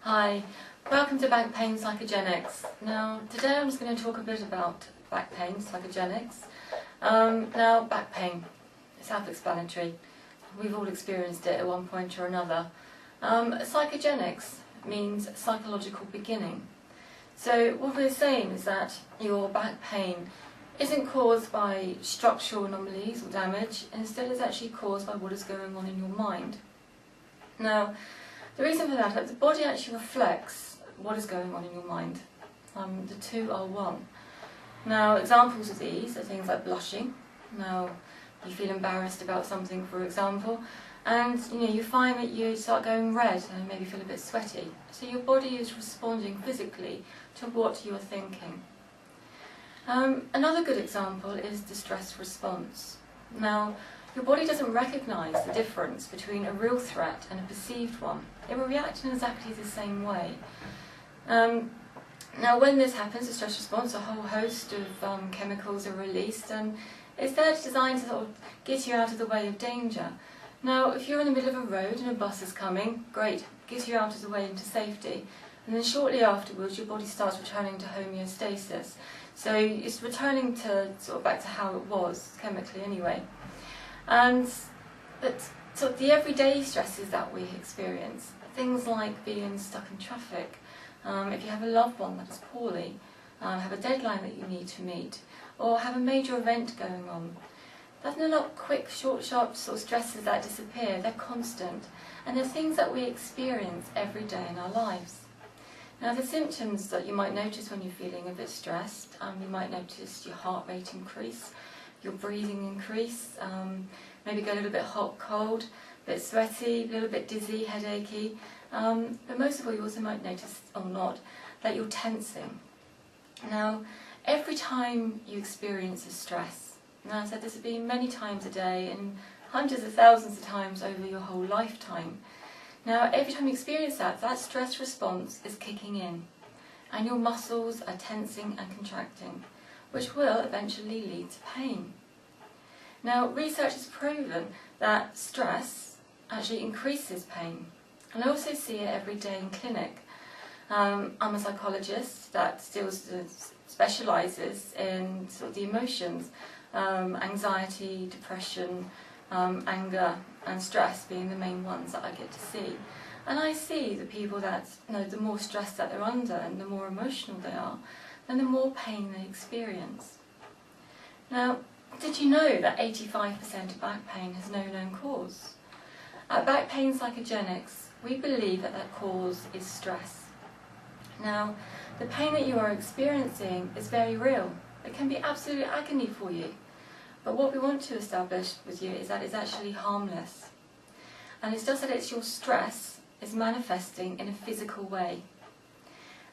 Hi, welcome to Back Pain Psychogenics. Now, today I'm just going to talk a bit about back pain psychogenics. Now, back pain, it's self-explanatory. We've all experienced it at one point or another. Psychogenics means psychological beginning. So what we're saying is that your back pain isn't caused by structural anomalies or damage, instead it's actually caused by what is going on in your mind. Now, the reason for that is that the body actually reflects what is going on in your mind. The two are one. Now, examples of these are things like blushing. Now, you feel embarrassed about something, for example, and you find that you start going red and maybe feel a bit sweaty. So your body is responding physically to what you are thinking. Another good example is the stress response. Now, your body doesn't recognise the difference between a real threat and a perceived one. It will react in exactly the same way. Now, when this happens, the stress response, a whole host of chemicals are released, and it's there designed to sort of get you out of the way of danger. Now, if you're in the middle of a road and a bus is coming, great, get you out of the way into safety. And then shortly afterwards, your body starts returning to homeostasis. So it's returning to sort of back to how it was, chemically anyway. And so the everyday stresses that we experience, things like being stuck in traffic, if you have a loved one that is poorly, have a deadline that you need to meet, or have a major event going on. They're not quick, short, sharp sort of stresses that disappear. They're constant, and they're things that we experience every day in our lives. Now, the symptoms that you might notice when you're feeling a bit stressed, you might notice your heart rate increase, your breathing increase, maybe go a little bit hot, cold, a bit sweaty, a little bit dizzy, headachy. But most of all, you also might notice, or not, that you're tensing. Now, every time you experience a stress, and as I said, this will be many times a day and hundreds of thousands of times over your whole lifetime. Now, every time you experience that, that stress response is kicking in, and your muscles are tensing and contracting, which will eventually lead to pain. Now, research has proven that stress actually increases pain, and I also see it every day in clinic. I'm a psychologist that specialises in sort of the emotions, anxiety, depression, anger and stress being the main ones that I get to see. And I see the people that, the more stress that they're under and the more emotional they are, then the more pain they experience. Now, did you know that 85% of back pain has no known cause? At Back Pain Psychogenics, we believe that that cause is stress. Now, the pain that you are experiencing is very real. It can be absolute agony for you. But what we want to establish with you is that it's actually harmless. And it's just that it's your stress is manifesting in a physical way.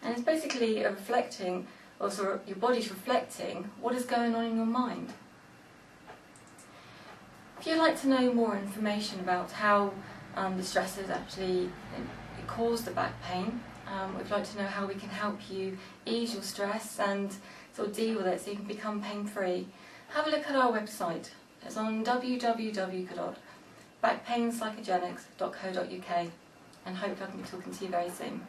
And it's basically reflecting, or sort of your body's reflecting, what is going on in your mind. If you'd like to know more information about how the stresses actually cause the back pain, we'd like to know how we can help you ease your stress and sort of deal with it so you can become pain-free, have a look at our website. It's on www.backpainpsychogenics.co.uk, and hopefully I can be talking to you very soon.